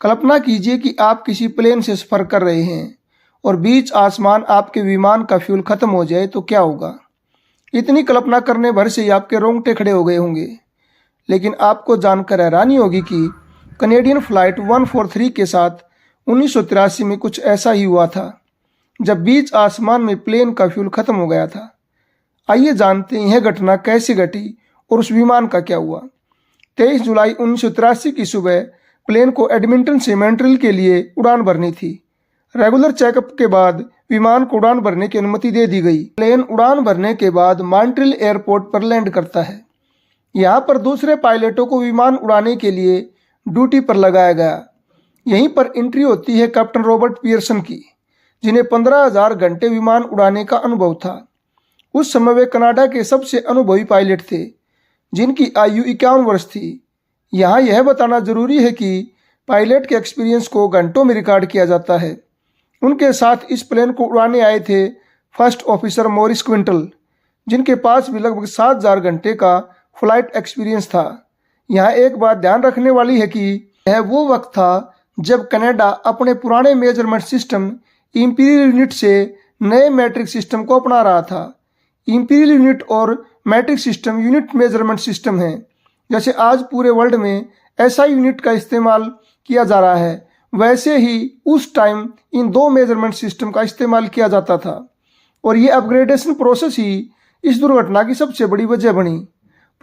कल्पना कीजिए कि आप किसी प्लेन से सफर कर रहे हैं और बीच आसमान आपके विमान का फ्यूल खत्म हो जाए तो क्या होगा। इतनी कल्पना करने भर से ही आपके रोंगटे खड़े हो गए होंगे। लेकिन आपको जानकर हैरानी होगी कि कनेडियन फ्लाइट 143 के साथ 1983 में कुछ ऐसा ही हुआ था, जब बीच आसमान में प्लेन का फ्यूल खत्म हो गया था। आइए जानते हैं यह घटना कैसे घटी और उस विमान का क्या हुआ। 23 जुलाई 1983 की सुबह प्लेन को एडमिंटन से मॉन्ट्रियल के लिए उड़ान भरनी थी। रेगुलर चेकअप के बाद विमान को उड़ान भरने की अनुमति दे दी गई। प्लेन उड़ान भरने के बाद मॉन्ट्रियल एयरपोर्ट पर लैंड करता है। यहाँ पर दूसरे पायलटों को विमान उड़ाने के लिए ड्यूटी पर लगाया गया। यहीं पर एंट्री होती है कैप्टन रॉबर्ट पियर्सन की, जिन्हें 15,000 घंटे विमान उड़ाने का अनुभव था। उस समय वे कनाडा के सबसे अनुभवी पायलट थे, जिनकी आयु 51 वर्ष थी। यहाँ यह बताना जरूरी है कि पायलट के एक्सपीरियंस को घंटों में रिकॉर्ड किया जाता है। उनके साथ इस प्लेन को उड़ाने आए थे फर्स्ट ऑफिसर मॉरिस क्विंटल, जिनके पास भी लगभग 7,000 घंटे का फ्लाइट एक्सपीरियंस था। यहाँ एक बात ध्यान रखने वाली है कि यह वो वक्त था जब कनाडा अपने पुराने मेजरमेंट सिस्टम इंपीरियल यूनिट से नए मैट्रिक सिस्टम को अपना रहा था। इंपीरियल यूनिट और matric system unit measurement system है। जैसे आज पूरे वर्ल्ड में एसआई यूनिट का इस्तेमाल किया जा रहा है, वैसे ही उस टाइम इन दो मेजरमेंट सिस्टम का इस्तेमाल किया जाता था। और ये अपग्रेडेशन प्रोसेस ही इस दुर्घटना की सबसे बड़ी वजह बनी।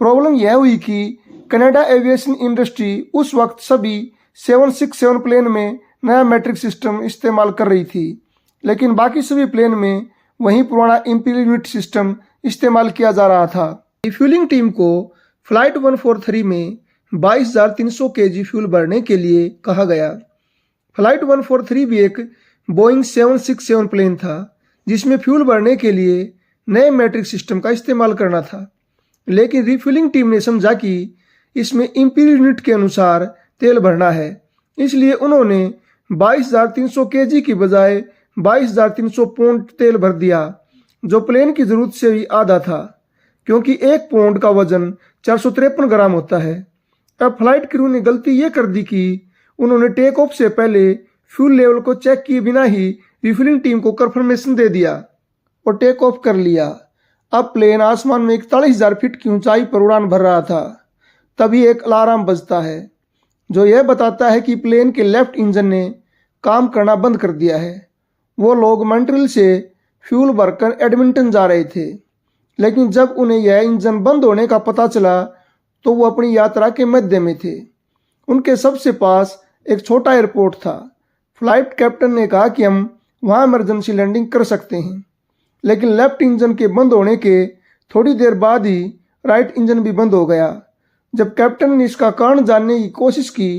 प्रॉब्लम यह हुई कि कनाडा एविएशन इंडस्ट्री उस वक्त सभी 767 प्लेन में नया मैट्रिक सिस्टम इस्तेमाल कर रही थी, लेकिन बाकी सभी प्लेन में वही पुराना इंपीरियल यूनिट सिस्टम इस्तेमाल किया जा रहा था। रिफ्यूलिंग टीम को फ्लाइट 143 में 22,300 kg फ्यूल भरने के लिए कहा गया। फ्लाइट 143 भी एक बोइंग 767 प्लेन था, जिसमें फ्यूल भरने के लिए नए मैट्रिक सिस्टम का इस्तेमाल करना था। लेकिन रिफ्यूलिंग टीम ने समझा कि इसमें इंपीरियल यूनिट के अनुसार तेल भरना है, इसलिए उन्होंने 22,300 kg की बजाय 22,300 पौंड तेल भर दिया, जो प्लेन की जरूरत से भी आधा था, क्योंकि एक पौंड का वजन 453 ग्राम होता है। अब फ्लाइट क्रू ने गलती ये कर दी कि उन्होंने टेक ऑफ से पहले फ्यूल लेवल को चेक किए बिना ही रिफ्यूलिंग टीम को कंफर्मेशन दे दिया और टेक ऑफ कर लिया। अब प्लेन आसमान में 41,000 फीट की ऊंचाई पर उड़ान भर रहा था। तभी एक अलार्म बजता है, जो यह बताता है कि प्लेन के लेफ्ट इंजन ने काम करना बंद कर दिया है। वो लोग मॉन्ट्रियल से फ्यूल भरकर एडमिंटन जा रहे थे, लेकिन जब उन्हें यह इंजन बंद होने का पता चला तो वो अपनी यात्रा के मध्य में थे। उनके सबसे पास एक छोटा एयरपोर्ट था। फ्लाइट कैप्टन ने कहा कि हम वहाँ इमरजेंसी लैंडिंग कर सकते हैं, लेकिन लेफ्ट इंजन के बंद होने के थोड़ी देर बाद ही राइट इंजन भी बंद हो गया। जब कैप्टन ने इसका कारण जानने की कोशिश की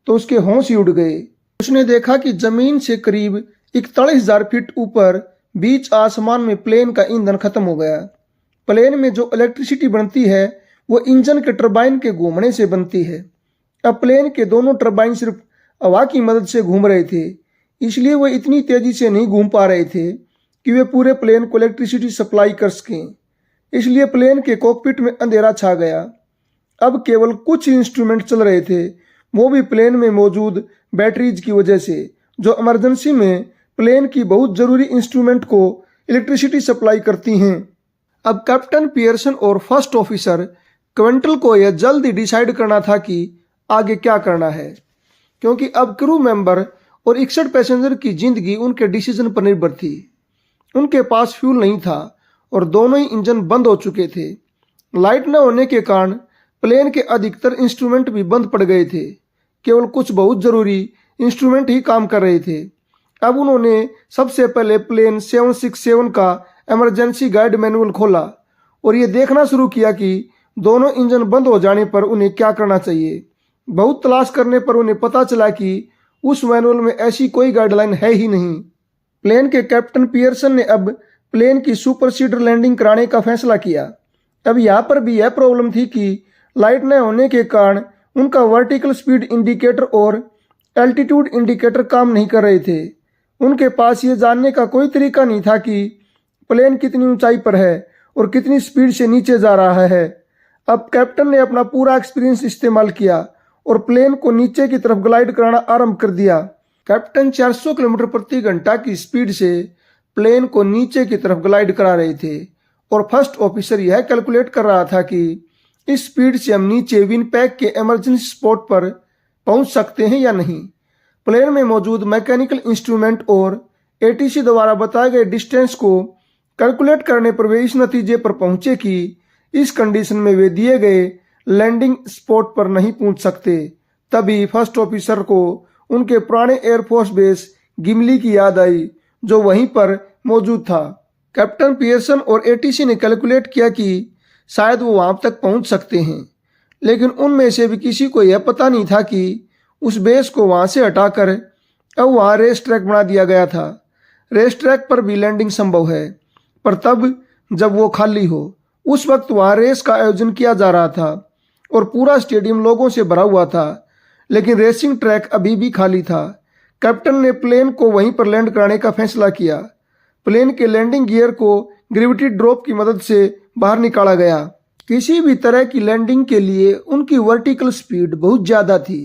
तो उसके होश ही उड़ गए। उसने देखा कि जमीन से करीब 41,000 फीट ऊपर बीच आसमान में प्लेन का ईंधन खत्म हो गया। प्लेन में जो इलेक्ट्रिसिटी बनती है वो इंजन के टरबाइन के घूमने से बनती है। अब प्लेन के दोनों टरबाइन सिर्फ हवा की मदद से घूम रहे थे, इसलिए वे इतनी तेजी से नहीं घूम पा रहे थे कि वे पूरे प्लेन को इलेक्ट्रिसिटी सप्लाई कर सकें। इसलिए प्लेन के कॉकपिट में अंधेरा छा गया। अब केवल कुछ इंस्ट्रूमेंट चल रहे थे, वो भी प्लेन में मौजूद बैटरीज की वजह से, जो इमरजेंसी में प्लेन की बहुत ज़रूरी इंस्ट्रूमेंट को इलेक्ट्रिसिटी सप्लाई करती हैं। अब कैप्टन पियर्सन और फर्स्ट ऑफिसर क्विंटल को यह जल्द ही डिसाइड करना था कि आगे क्या करना है, क्योंकि अब क्रू मेंबर और 61 पैसेंजर की जिंदगी उनके डिसीजन पर निर्भर थी। उनके पास फ्यूल नहीं था और दोनों ही इंजन बंद हो चुके थे। लाइट न होने के कारण प्लेन के अधिकतर इंस्ट्रूमेंट भी बंद पड़ गए थे। केवल कुछ बहुत ज़रूरी इंस्ट्रूमेंट ही काम कर रहे थे। अब उन्होंने सबसे पहले प्लेन 767 का इमरजेंसी गाइड मैनुअल खोला और ये देखना शुरू किया कि दोनों इंजन बंद हो जाने पर उन्हें क्या करना चाहिए। बहुत तलाश करने पर उन्हें पता चला कि उस मैनुअल में ऐसी कोई गाइडलाइन है ही नहीं। प्लेन के कैप्टन पियर्सन ने अब प्लेन की सुपरसीडर लैंडिंग कराने का फैसला किया। अब यहाँ पर भी यह प्रॉब्लम थी कि लाइट न होने के कारण उनका वर्टिकल स्पीड इंडिकेटर और एल्टीट्यूड इंडिकेटर काम नहीं कर रहे थे। उनके पास ये जानने का कोई तरीका नहीं था कि प्लेन कितनी ऊंचाई पर है और कितनी स्पीड से नीचे जा रहा है। अब कैप्टन ने अपना पूरा एक्सपीरियंस इस्तेमाल किया और प्लेन को नीचे की तरफ ग्लाइड कराना आरंभ कर दिया। कैप्टन 400 किलोमीटर प्रति घंटा की स्पीड से प्लेन को नीचे की तरफ ग्लाइड करा रहे थे और फर्स्ट ऑफिसर यह कैलकुलेट कर रहा था कि इस स्पीड से हम नीचे विनपैक के इमरजेंसी स्पॉट पर पहुंच सकते हैं या नहीं। प्लेन में मौजूद मैकेनिकल इंस्ट्रूमेंट और एटीसी द्वारा बताए गए डिस्टेंस को कैलकुलेट करने पर वे इस नतीजे पर पहुंचे कि इस कंडीशन में वे दिए गए लैंडिंग स्पॉट पर नहीं पहुंच सकते। तभी फर्स्ट ऑफिसर को उनके पुराने एयरफोर्स बेस गिमली की याद आई जो वहीं पर मौजूद था। कैप्टन पियर्सन और एटीसी ने कैलकुलेट किया कि शायद वो वहां तक पहुंच सकते हैं, लेकिन उनमें से भी किसी को यह पता नहीं था कि उस बेस को वहां से हटाकर अब वहां रेस ट्रैक बना दिया गया था। रेस ट्रैक पर भी लैंडिंग संभव है, पर तब जब वो खाली हो। उस वक्त वहां रेस का आयोजन किया जा रहा था और पूरा स्टेडियम लोगों से भरा हुआ था, लेकिन रेसिंग ट्रैक अभी भी खाली था। कैप्टन ने प्लेन को वहीं पर लैंड कराने का फैसला किया। प्लेन के लैंडिंग गियर को ग्रेविटी ड्रॉप की मदद से बाहर निकाला गया। किसी भी तरह की लैंडिंग के लिए उनकी वर्टिकल स्पीड बहुत ज़्यादा थी,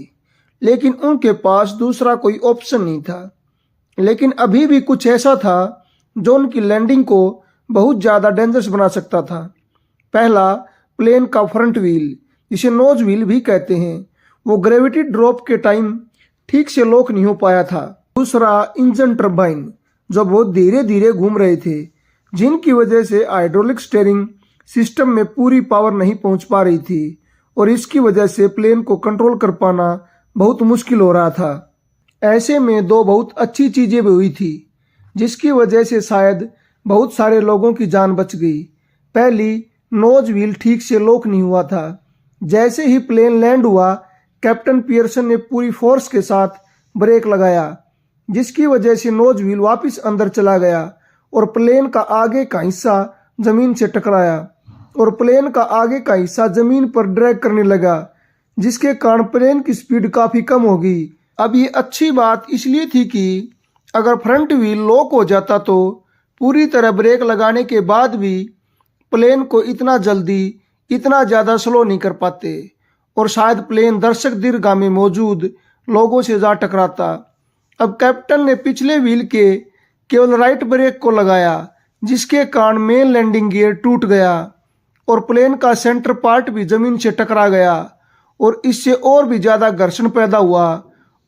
लेकिन उनके पास दूसरा कोई ऑप्शन नहीं था। लेकिन अभी भी कुछ ऐसा था जो उनकी लैंडिंग को बहुत ज़्यादा डेंजरस बना सकता था। पहला, प्लेन का फ्रंट व्हील, जिसे नोज व्हील भी कहते हैं, वो ग्रेविटी ड्रॉप के टाइम ठीक से लॉक नहीं हो पाया था। दूसरा, इंजन टर्बाइन जो बहुत धीरे धीरे घूम रहे थे, जिनकी वजह से हाइड्रोलिक स्टीयरिंग सिस्टम में पूरी पावर नहीं पहुंच पा रही थी और इसकी वजह से प्लेन को कंट्रोल कर पाना बहुत मुश्किल हो रहा था। ऐसे में दो बहुत अच्छी चीज़ें भी हुई थी जिसकी वजह से शायद बहुत सारे लोगों की जान बच गई। पहली, नोज व्हील ठीक से लॉक नहीं हुआ था। जैसे ही प्लेन लैंड हुआ, कैप्टन पियर्सन ने पूरी फोर्स के साथ ब्रेक लगाया, जिसकी वजह से नोज व्हील वापस अंदर चला गया और प्लेन का आगे का हिस्सा जमीन से टकराया और प्लेन का आगे का हिस्सा जमीन पर ड्रैग करने लगा, जिसके कारण प्लेन की स्पीड काफ़ी कम हो गई। अब ये अच्छी बात इसलिए थी कि अगर फ्रंट व्हील लॉक हो जाता तो पूरी तरह ब्रेक लगाने के बाद भी प्लेन को इतना जल्दी इतना ज़्यादा स्लो नहीं कर पाते और शायद प्लेन दर्शक दीर्घा में मौजूद लोगों से जा टकराता। अब कैप्टन ने पिछले व्हील के केवल राइट ब्रेक को लगाया, जिसके कारण मेन लैंडिंग गियर टूट गया और प्लेन का सेंटर पार्ट भी जमीन से टकरा गया और इससे और भी ज़्यादा घर्षण पैदा हुआ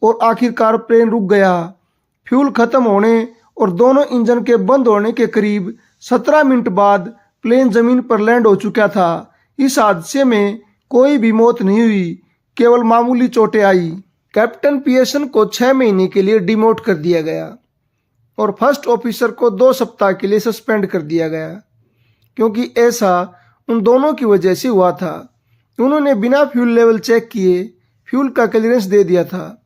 और आखिरकार प्लेन रुक गया। फ्यूल खत्म होने और दोनों इंजन के बंद होने के करीब 17 मिनट बाद प्लेन जमीन पर लैंड हो चुका था। इस हादसे में कोई भी मौत नहीं हुई, केवल मामूली चोटें आई। कैप्टन पियर्सन को 6 महीने के लिए डिमोट कर दिया गया और फर्स्ट ऑफिसर को 2 सप्ताह के लिए सस्पेंड कर दिया गया, क्योंकि ऐसा उन दोनों की वजह से हुआ था। उन्होंने बिना फ्यूल लेवल चेक किए फ्यूल का क्लियरेंस दे दिया था,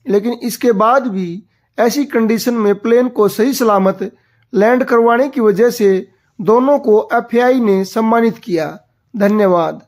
लेकिन इसके बाद भी ऐसी कंडीशन में प्लेन को सही सलामत लैंड करवाने की वजह से दोनों को एफएआई ने सम्मानित किया। धन्यवाद।